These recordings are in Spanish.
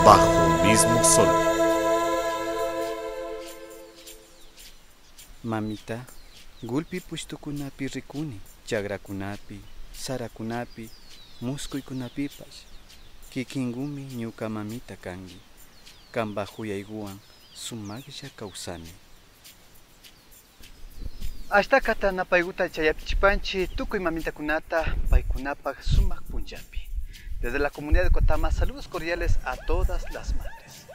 bajo un mismo sol. Mamita, gulpi pushtukunapi rikuni, chagrakunapi, sarakunapi, muskuykunapipash. Kikingumi ñuka mamita kangi, kamba huyayguwan sumagisha kawsani. Ashtakata napayguta chayapichipanchi tukuy mamitakunata paykunapaq sumaq punllapi. Desde la comunidad de Cotama, saludos cordiales a todas las madres.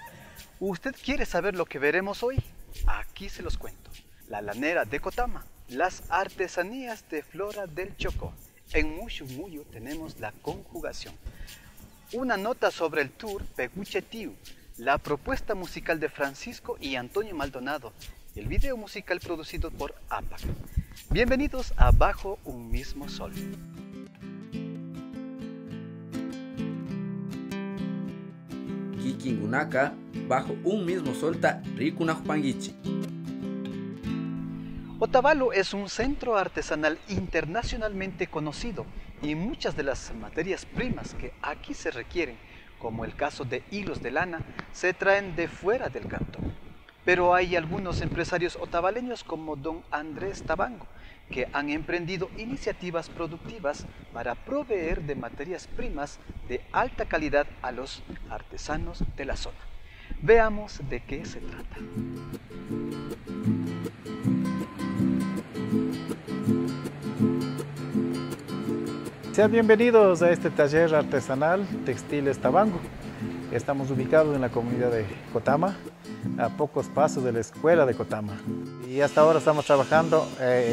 ¿Usted quiere saber lo que veremos hoy? Aquí se los cuento. La lanera de Cotama, las artesanías de Flora del Chocó. En Mushumuyo tenemos la conjugación. Una nota sobre el tour Peguchetiu, la propuesta musical de Francisco y Antonio Maldonado, y el video musical producido por APAC. Bienvenidos a Bajo un mismo sol. Kikingunaka, bajo un mismo solta Rikunajpangichi. Otavalo es un centro artesanal internacionalmente conocido y muchas de las materias primas que aquí se requieren, como el caso de hilos de lana, se traen de fuera del cantón. Pero hay algunos empresarios otavaleños como don Andrés Tabango, que han emprendido iniciativas productivas para proveer de materias primas de alta calidad a los artesanos de la zona. Veamos de qué se trata. Sean bienvenidos a este taller artesanal Textiles Tabango. Estamos ubicados en la comunidad de Cotama, a pocos pasos de la escuela de Cotama. Y hasta ahora estamos trabajando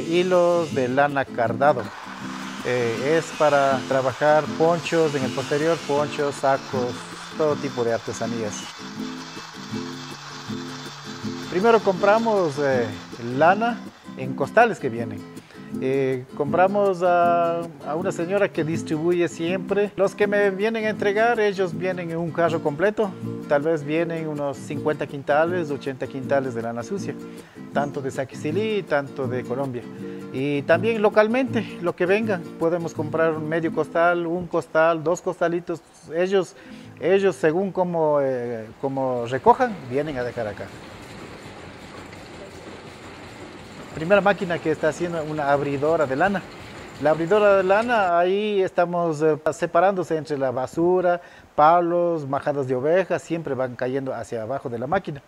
hilos de lana cardado. Es para trabajar ponchos en el posterior, ponchos, sacos, todo tipo de artesanías. Primero compramos lana en costales que vienen. Compramos a una señora que distribuye siempre. Los que me vienen a entregar, ellos vienen en un carro completo. Tal vez vienen unos 50 quintales, 80 quintales de lana sucia, tanto de Saquicilí, tanto de Colombia. Y también localmente, lo que vengan, podemos comprar un medio costal, un costal, dos costalitos. Ellos según como recojan, vienen a dejar acá. Primera máquina que está haciendo una abridora de lana. La abridora de lana, ahí estamos separándose entre la basura, palos, majadas de ovejas, siempre van cayendo hacia abajo de la máquina.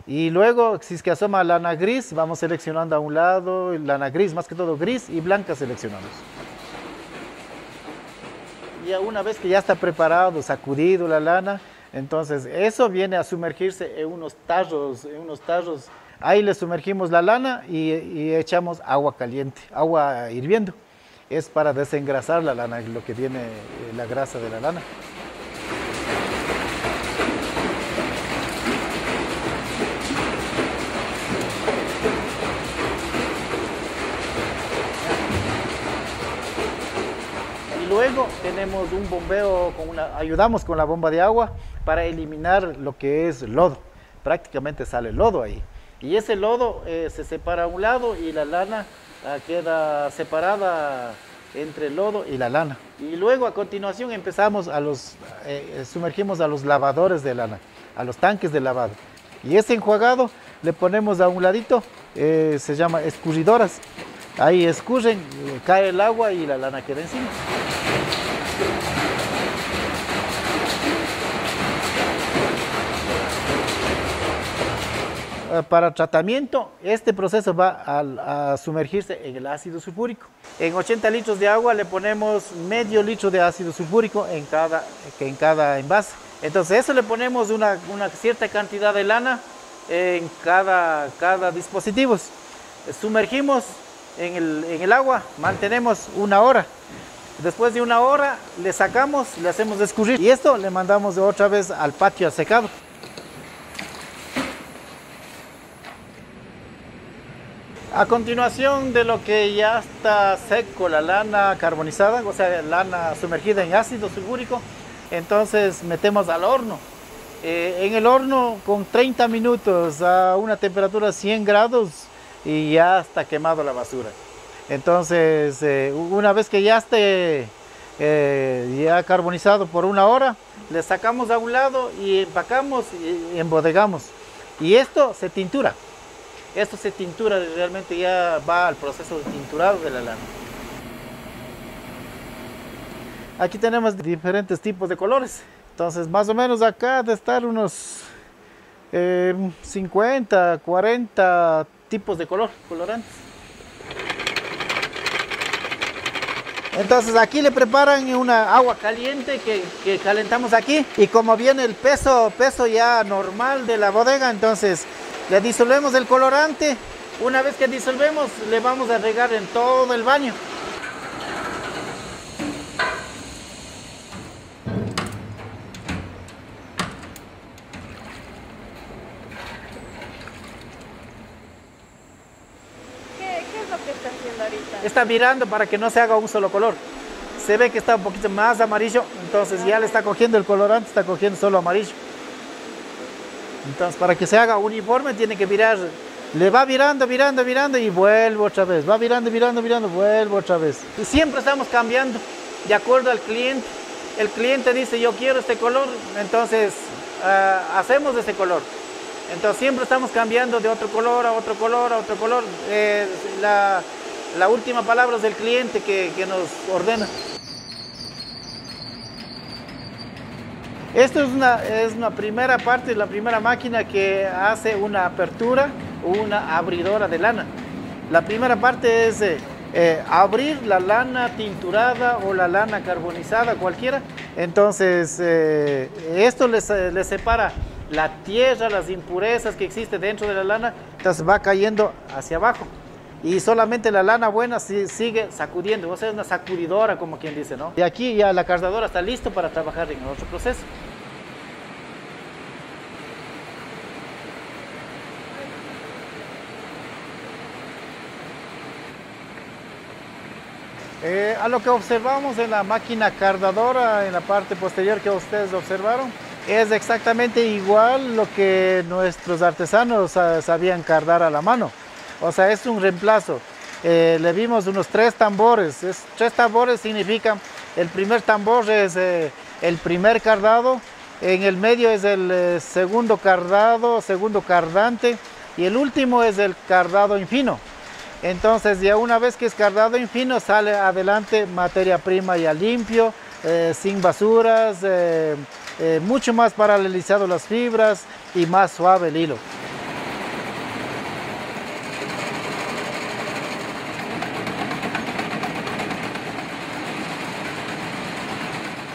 Y luego, si es que asoma lana gris, vamos seleccionando a un lado, lana gris, más que todo gris y blanca seleccionamos. Y una vez que ya está preparado, sacudido la lana, entonces eso viene a sumergirse en unos tarros. Ahí le sumergimos la lana y echamos agua caliente, agua hirviendo. Es para desengrasar la lana, lo que viene la grasa de la lana. Y luego tenemos un bombeo, ayudamos con la bomba de agua para eliminar lo que es lodo. Prácticamente sale lodo ahí. Y ese lodo se separa a un lado y la lana queda separada entre el lodo y la lana. Y luego a continuación empezamos sumergimos a los lavadores de lana, a los tanques de lavado. Y ese enjuagado le ponemos a un ladito, se llama escurridoras. Ahí escurren, cae el agua y la lana queda encima. Para tratamiento, este proceso va a sumergirse en el ácido sulfúrico. En 80 litros de agua le ponemos medio litro de ácido sulfúrico en cada envase. Entonces eso le ponemos una cierta cantidad de lana en cada dispositivo. Sumergimos en el agua, mantenemos una hora. Después de una hora le sacamos, le hacemos escurrir y esto le mandamos otra vez al patio a secado. A continuación de lo que ya está seco, la lana carbonizada, o sea, lana sumergida en ácido sulfúrico, entonces metemos al horno. En el horno con 30 minutos a una temperatura de 100 grados y ya está quemado la basura. Entonces, una vez que ya esté ya carbonizado por 1 hora, le sacamos a un lado y empacamos y embodegamos. Y esto se tintura. Esto se tintura, realmente ya va al proceso de tinturado de la lana. Aquí tenemos diferentes tipos de colores. Entonces, más o menos acá de estar unos 50, 40 tipos de colorantes. Entonces aquí le preparan una agua caliente que calentamos aquí, y como viene el peso ya normal de la bodega, entonces le disolvemos el colorante. Una vez que disolvemos, le vamos a regar en todo el baño. ¿Qué es lo que está haciendo ahorita? Está virando para que no se haga un solo color. Se ve que está un poquito más amarillo, entonces ya le está cogiendo el colorante, está cogiendo solo amarillo. Entonces, para que se haga uniforme, tiene que virar. Le va virando, virando, virando y vuelve otra vez. Va virando, virando, virando, vuelve otra vez. Y siempre estamos cambiando de acuerdo al cliente. El cliente dice, yo quiero este color, entonces hacemos ese color. Entonces siempre estamos cambiando de otro color a otro color a otro color. La última palabra es del cliente que nos ordena. Esto es una primera parte, la primera máquina que hace una apertura o una abridora de lana. La primera parte es abrir la lana tinturada o la lana carbonizada, cualquiera. Entonces, esto les separa la tierra, las impurezas que existen dentro de la lana, entonces va cayendo hacia abajo. Y solamente la lana buena sigue sacudiendo, o sea, es una sacudidora, como quien dice, ¿no? Y aquí ya la cardadora está listo para trabajar en otro proceso. A lo que observamos en la máquina cardadora, en la parte posterior que ustedes observaron, es exactamente igual lo que nuestros artesanos sabían cardar a la mano. O sea, es un reemplazo. Le vimos unos 3 tambores. 3 tambores significan, el primer tambor es el primer cardado, en el medio es el segundo cardado, segundo cardante, y el último es el cardado infino. Entonces, ya una vez que es cardado infino, sale adelante materia prima ya limpio, sin basuras, mucho más paralelizado las fibras y más suave el hilo.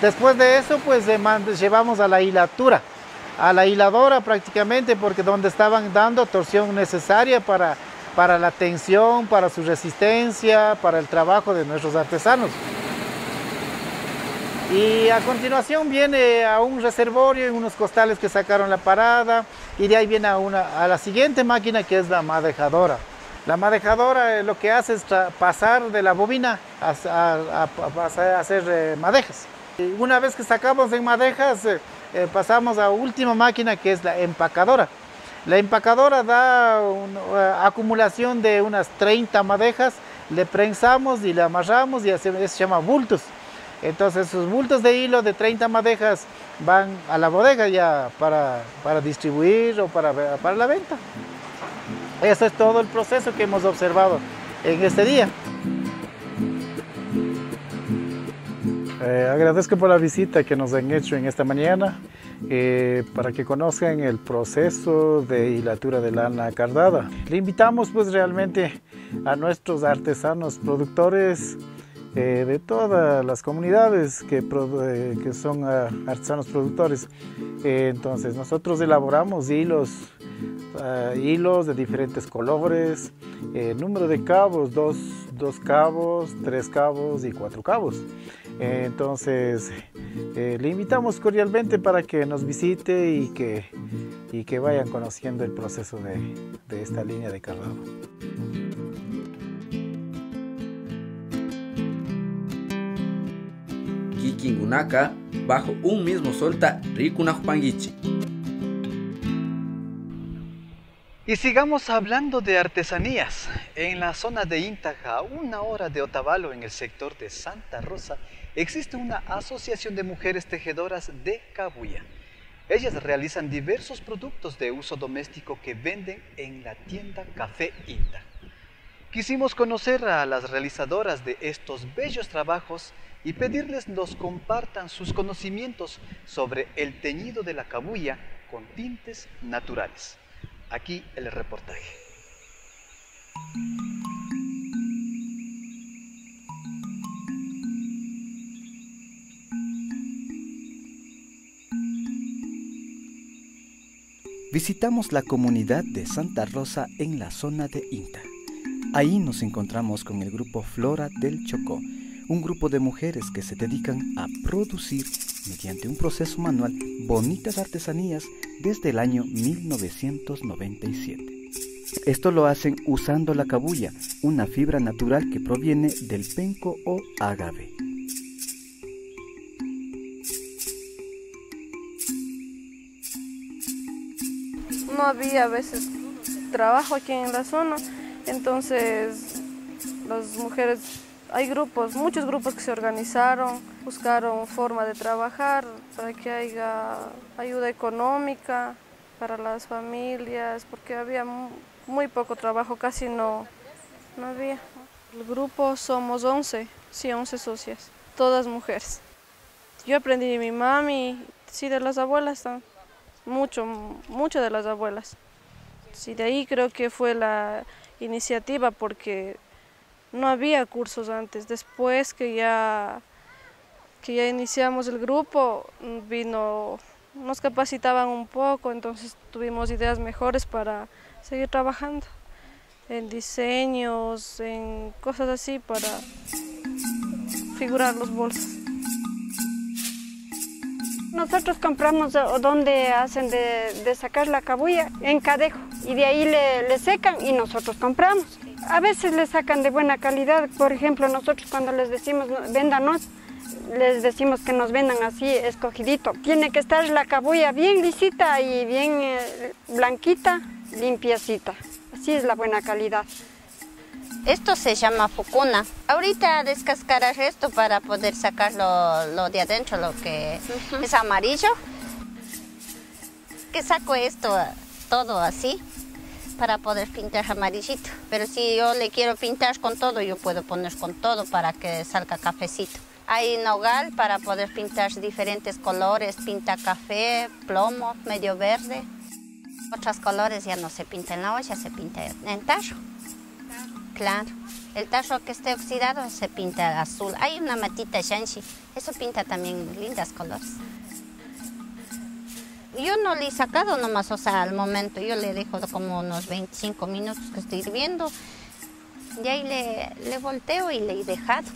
Después de eso, pues llevamos a la hilatura, a la hiladora prácticamente, porque donde estaban dando torsión necesaria para la tensión, para su resistencia, para el trabajo de nuestros artesanos. Y a continuación viene a un reservorio en unos costales que sacaron la parada, y de ahí viene a la siguiente máquina, que es la madejadora. La madejadora lo que hace es pasar de la bobina a hacer madejas. Y una vez que sacamos en madejas, pasamos a última máquina, que es la empacadora. La empacadora da una acumulación de unas 30 madejas, le prensamos y le amarramos y eso se llama bultos. Entonces esos bultos de hilo de 30 madejas van a la bodega ya para distribuir o para la venta. Eso es todo el proceso que hemos observado en este día. Agradezco por la visita que nos han hecho en esta mañana, para que conozcan el proceso de hilatura de lana cardada. Le invitamos pues realmente a nuestros artesanos productores de todas las comunidades que son artesanos productores. Entonces nosotros elaboramos hilos de diferentes colores, número de cabos, 2 cabos, 3 cabos y 4 cabos. Entonces le invitamos cordialmente para que nos visite y que vayan conociendo el proceso de esta línea de cardado. Kikingunaka, bajo un mismo solta Rikunajpangichi. Y sigamos hablando de artesanías. En la zona de Intaja, a 1 hora de Otavalo, en el sector de Santa Rosa, existe una asociación de mujeres tejedoras de cabuya. Ellas realizan diversos productos de uso doméstico que venden en la tienda Café Inta. Quisimos conocer a las realizadoras de estos bellos trabajos y pedirles nos compartan sus conocimientos sobre el teñido de la cabuya con tintes naturales. Aquí el reportaje. Visitamos la comunidad de Santa Rosa en la zona de Inta. Ahí nos encontramos con el grupo Flora del Chocó, un grupo de mujeres que se dedican a producir, mediante un proceso manual, bonitas artesanías desde el año 1997. Esto lo hacen usando la cabuya, una fibra natural que proviene del penco o agave. No había a veces trabajo aquí en la zona, entonces las mujeres, hay grupos, muchos grupos que se organizaron, buscaron forma de trabajar para que haya ayuda económica para las familias, porque había muy poco trabajo, casi no había. El grupo somos 11, sí, 11 socias, todas mujeres. Yo aprendí de mi mami, sí, de las abuelas también. Mucho de las abuelas. Sí, de ahí creo que fue la iniciativa, porque no había cursos antes. Después que ya iniciamos el grupo, nos capacitaban un poco, entonces tuvimos ideas mejores para seguir trabajando en diseños, en cosas así para figurar los bolsos. Nosotros compramos donde hacen de sacar la cabuya, en Cadejo, y de ahí le secan y nosotros compramos. A veces le sacan de buena calidad, por ejemplo, nosotros cuando les decimos véndanos, les decimos que nos vendan así, escogidito. Tiene que estar la cabuya bien lisita y bien blanquita, limpiecita. Así es la buena calidad. Esto se llama fucuna. Ahorita descascarar esto para poder sacar lo de adentro, lo que es amarillo. Que saco esto todo así para poder pintar amarillito. Pero si yo le quiero pintar con todo, yo puedo poner con todo para que salga cafecito. Hay nogal para poder pintar diferentes colores, pinta café, plomo, medio verde. Otros colores ya no se pinta en la olla, se pinta en tarro. Claro, el tarro que esté oxidado se pinta azul. Hay una matita shanshi, eso pinta también lindas colores. Yo no le he sacado nomás, o sea, al momento, yo le dejo como unos 25 minutos que estoy hirviendo. Y ahí le volteo y le he dejado.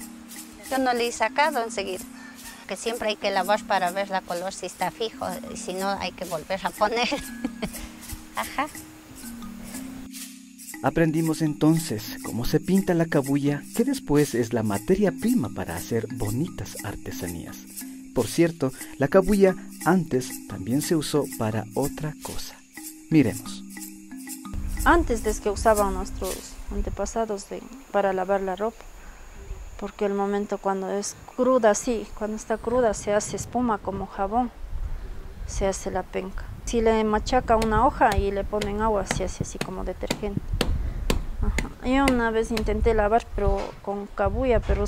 Yo no le he sacado enseguida, que siempre hay que lavar para ver la color si está fijo, y si no hay que volver a poner. Ajá. Aprendimos entonces cómo se pinta la cabuya, que después es la materia prima para hacer bonitas artesanías. Por cierto, la cabuya antes también se usó para otra cosa. Miremos. Antes es que usaban nuestros antepasados para lavar la ropa, porque el momento cuando es cruda, sí, cuando está cruda se hace espuma como jabón, se hace la penca. Si le machaca una hoja y le ponen agua, se hace así como detergente. Ajá. Yo una vez intenté lavar con cabuya, pero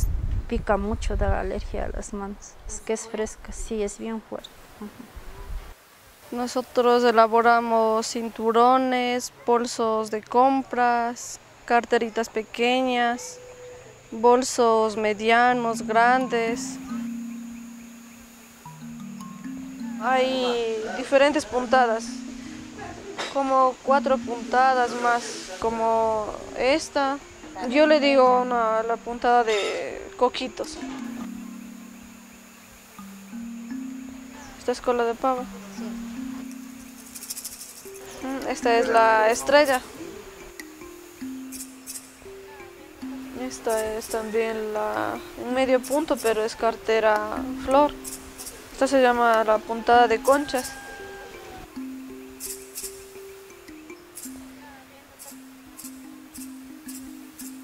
pica mucho, da alergia a las manos. Es que es fresca, sí, es bien fuerte. Ajá. Nosotros elaboramos cinturones, bolsos de compras, carteritas pequeñas, bolsos medianos, grandes. Hay diferentes puntadas, como 4 puntadas más, como esta. Yo le digo la puntada de coquitos. Esta es cola de pavo. Esta es la estrella. Esta es también un medio punto, pero es cartera flor. Esta se llama la puntada de conchas.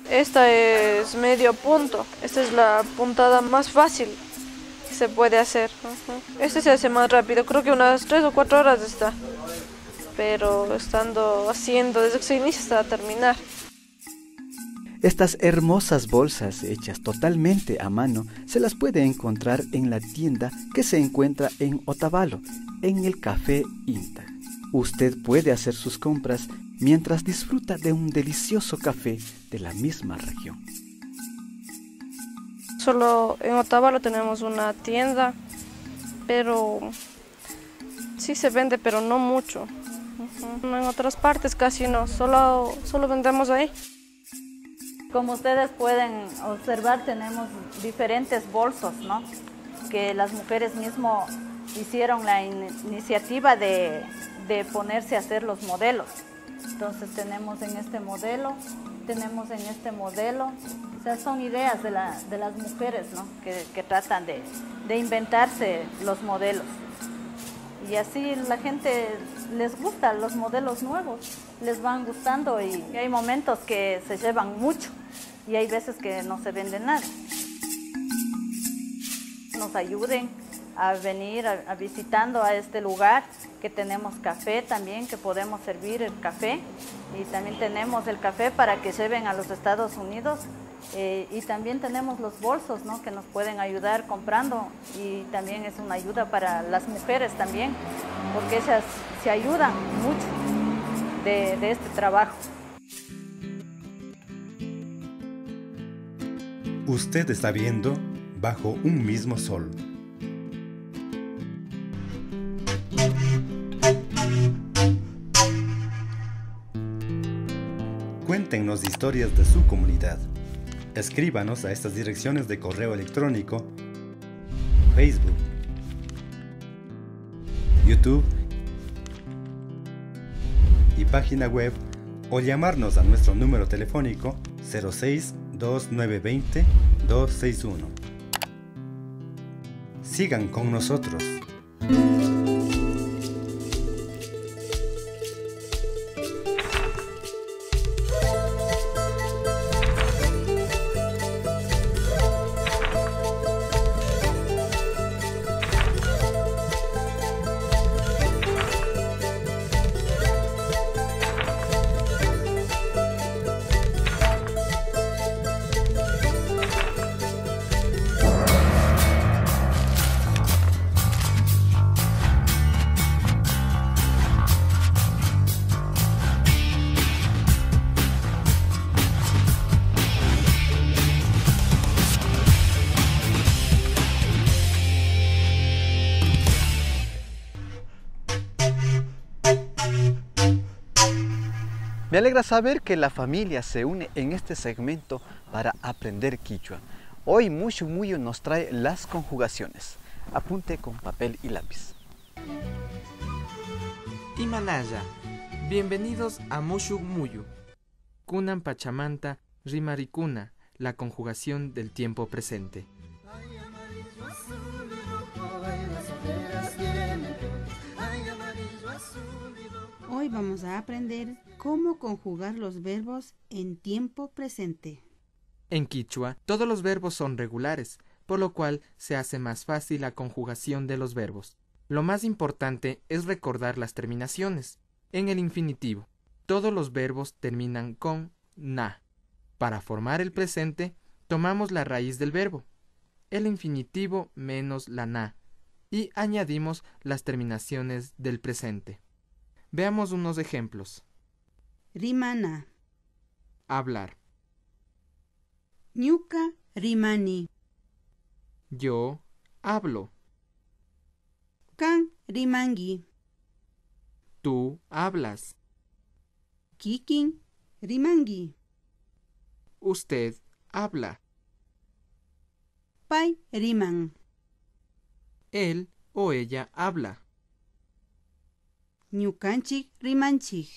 Esta es medio punto. Esta es la puntada más fácil que se puede hacer. Este se hace más rápido. Creo que unas 3 o 4 horas está. Pero estando haciendo desde que se inicia hasta terminar. Estas hermosas bolsas hechas totalmente a mano se las puede encontrar en la tienda que se encuentra en Otavalo, en el Café INTA. Usted puede hacer sus compras mientras disfruta de un delicioso café de la misma región. Solo en Otavalo tenemos una tienda, pero sí se vende, pero no mucho. En otras partes casi no, solo vendemos ahí. Como ustedes pueden observar, tenemos diferentes bolsos, ¿no? Que las mujeres mismo hicieron la iniciativa de ponerse a hacer los modelos. Entonces tenemos en este modelo, o sea, son ideas de las mujeres, ¿no? que tratan de inventarse los modelos. Y así la gente les gusta los modelos nuevos, les van gustando y hay momentos que se llevan mucho y hay veces que no se vende nada. Nos ayuden a venir a visitando a este lugar, que tenemos café también, que podemos servir el café y también tenemos el café para que lleven a los Estados Unidos. Y también tenemos los bolsos, ¿no? Que nos pueden ayudar comprando y también es una ayuda para las mujeres también, porque ellas se ayudan mucho de este trabajo. Usted está viendo Bajo un mismo sol. Cuéntenos historias de su comunidad. Escríbanos a estas direcciones de correo electrónico, Facebook, YouTube y página web o llamarnos a nuestro número telefónico 06-2920-261. Sigan con nosotros. Me alegra saber que la familia se une en este segmento para aprender quichua. Hoy Mushu Muyu nos trae las conjugaciones. Apunte con papel y lápiz. Himalaya, bienvenidos a Mushu Muyu. Kunan Pachamanta Rimaricuna, la conjugación del tiempo presente. Hoy vamos a aprender cómo conjugar los verbos en tiempo presente. En quichua, todos los verbos son regulares, por lo cual se hace más fácil la conjugación de los verbos. Lo más importante es recordar las terminaciones. En el infinitivo, todos los verbos terminan con na. Para formar el presente, tomamos la raíz del verbo, el infinitivo menos la na, y añadimos las terminaciones del presente. Veamos unos ejemplos. Rimana. Hablar. Ñuka rimani. Yo hablo. Kan rimangi. Tú hablas. Kikin rimangi. Usted habla. Pai riman. Él o ella habla. Ñukanchik rimanchik.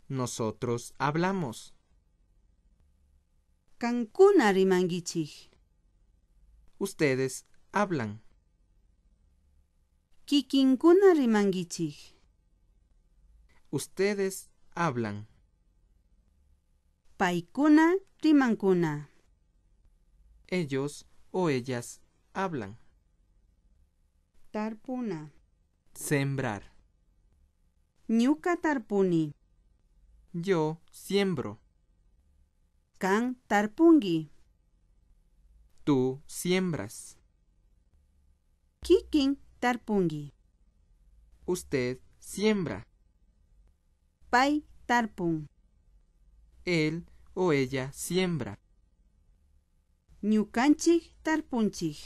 Nosotros hablamos. Kankuna rimangichik. Ustedes hablan. Kikinkuna rimangichik. Ustedes hablan. Paikuna rimankuna. Ellos o ellas hablan. Tarpuna. Sembrar. Ñuka tarpuni. Yo siembro. Kan tarpungi. Tú siembras. Kikin tarpungi. Usted siembra. Pai tarpun. Él o ella siembra. Ñukanchik tarpunchik.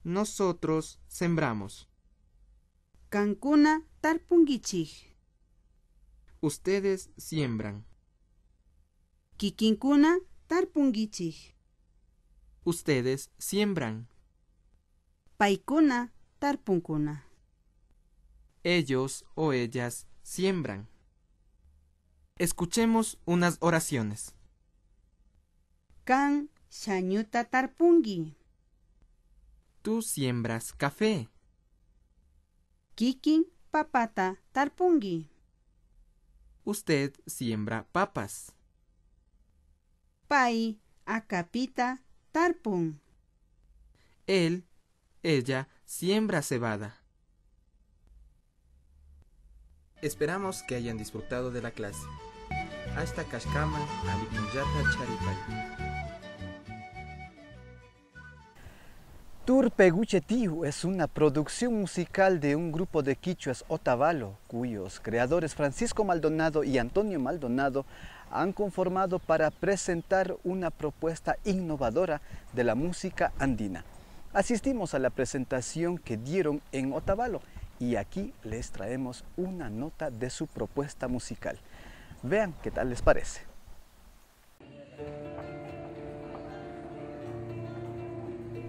Nosotros sembramos. Kankuna tarpungichik. Ustedes siembran. Kikinkuna tarpungichik. Ustedes siembran. Paikuna tarpunkuna. Ellos o ellas siembran. Escuchemos unas oraciones. Kan shañuta tarpungi. Tú siembras café. Kikin papata tarpungi. Usted siembra papas. Pai akapita tarpun. Él, ella siembra cebada. Esperamos que hayan disfrutado de la clase. Hasta Kashkama, Alipunyata Charipay. Tur Peguchetiu es una producción musical de un grupo de quichuas Otavalo, cuyos creadores Francisco Maldonado y Antonio Maldonado han conformado para presentar una propuesta innovadora de la música andina. Asistimos a la presentación que dieron en Otavalo y aquí les traemos una nota de su propuesta musical. Vean qué tal les parece.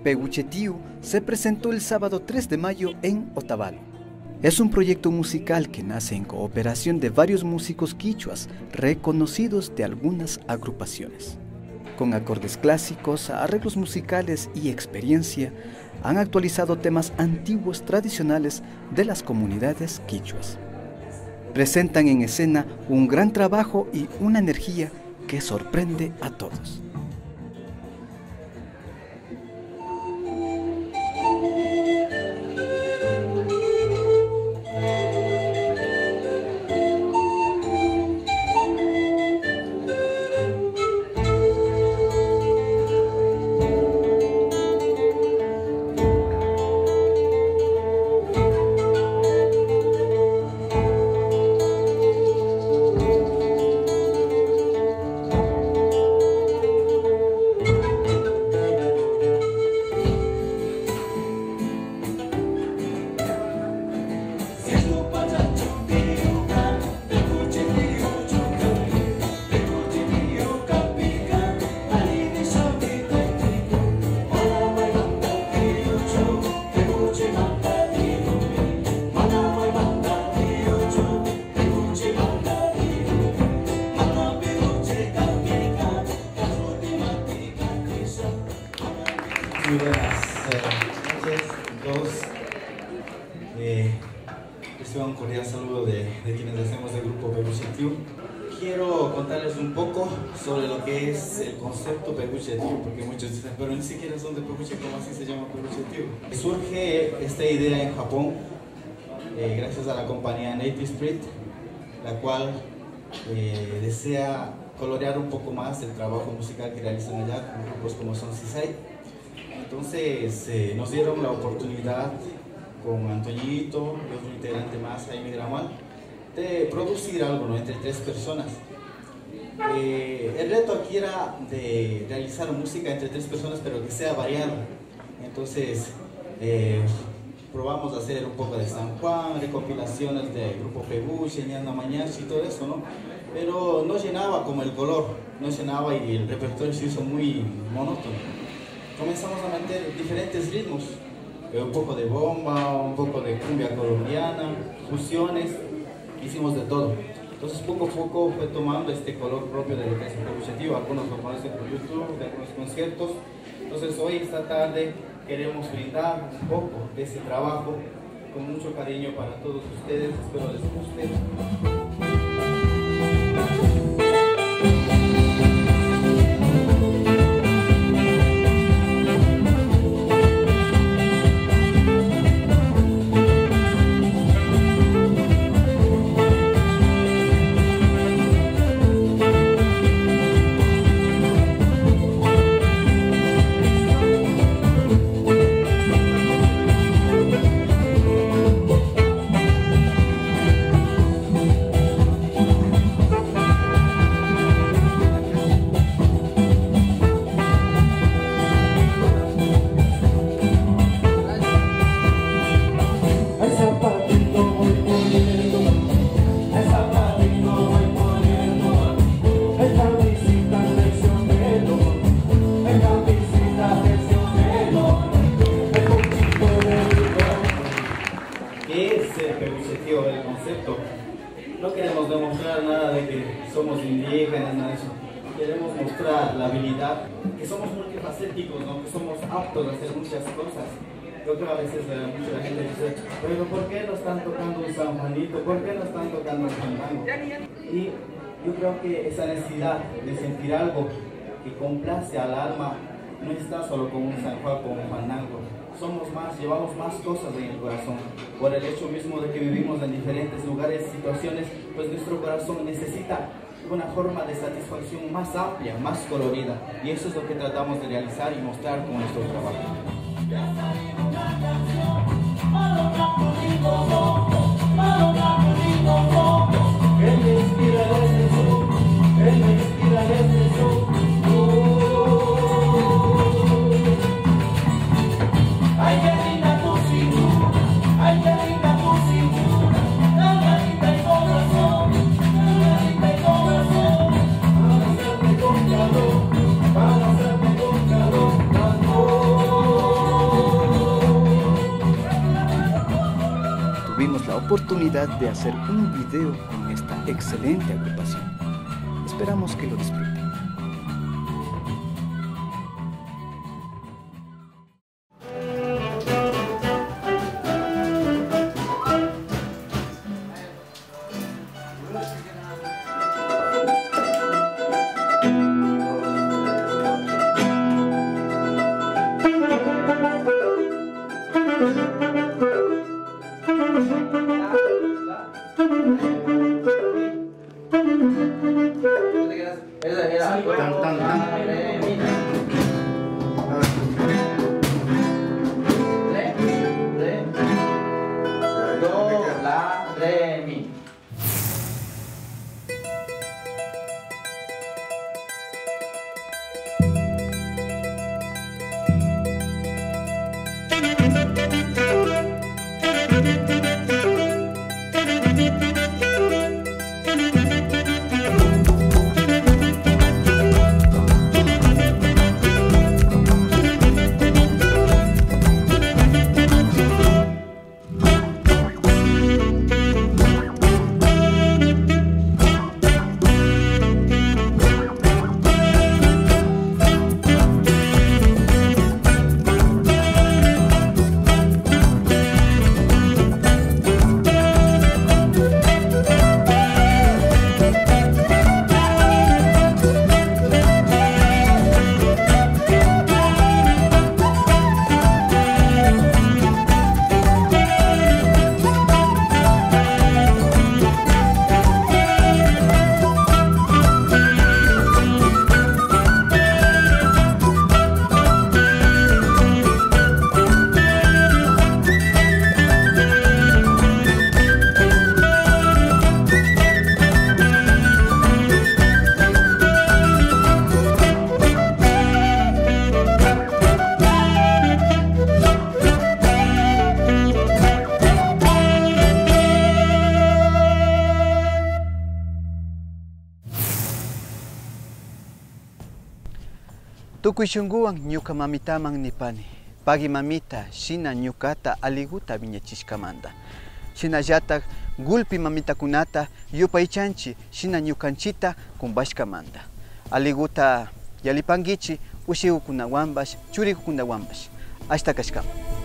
Peguchetiu se presentó el sábado 3 de mayo en Otavalo. Es un proyecto musical que nace en cooperación de varios músicos quichuas reconocidos de algunas agrupaciones. Con acordes clásicos, arreglos musicales y experiencia, han actualizado temas antiguos tradicionales de las comunidades quichuas. Presentan en escena un gran trabajo y una energía que sorprende a todos. Muy buenas noches a todos. Reciban un cordial saludo de quienes hacemos el grupo Peguchetiu. Quiero contarles un poco sobre lo que es el concepto Peguchetiu, porque muchos dicen, pero ni siquiera son de Peguche, ¿cómo así se llama Peguchetiu? Surge esta idea en Japón gracias a la compañía Native Spirit, la cual desea colorear un poco más el trabajo musical que realizan allá con grupos como Son Sisai. Entonces nos dieron la oportunidad con Antoñito y otro integrante más, Jaime Gramal, de producir algo, ¿no?, entre 3 personas. El reto aquí era de realizar música entre 3 personas, pero que sea variado. Entonces probamos a hacer un poco de San Juan, recopilaciones del grupo Peguche, Ñanda Mañachi y todo eso, ¿no? Pero no llenaba como el color, no llenaba y el repertorio se hizo muy monótono. Comenzamos a meter diferentes ritmos, un poco de bomba, un poco de cumbia colombiana, fusiones, hicimos de todo. Entonces poco a poco fue tomando este color propio de lo que es el Peguchetiu, algunos lo conocen por YouTube, de algunos conciertos. Entonces hoy, esta tarde, queremos brindar un poco de ese trabajo con mucho cariño para todos ustedes, espero les guste. indígenas, ¿no? Eso. Queremos mostrar la habilidad, que somos multifacéticos, ¿no? Que somos aptos a hacer muchas cosas. Creo que a veces mucha gente dice, pero ¿por qué no están tocando un San Juanito? ¿Por qué no están tocando un fandango? Y yo creo que esa necesidad de sentir algo que complace al alma no está solo con un San Juan, con un fandango. Somos más, llevamos más cosas en el corazón. Por el hecho mismo de que vivimos en diferentes lugares, situaciones, pues nuestro corazón necesita una forma de satisfacción más amplia, más colorida. Y eso es lo que tratamos de realizar y mostrar con nuestro trabajo. Tuvimos la oportunidad de hacer un video con esta excelente agrupación. Esperamos que lo disfruten. Tukuishunguan ñuka mamitaman nipani. Pagi mamita, shina ñukata aliguta viñachishkamanta. Shinallatak gulpi mamitakunata yupaychanchi shina ñukanchita kumbashkamanta. Aliguta yalipangichi ushikukunawanbash, churikukunawanbash. Hasta kashkama.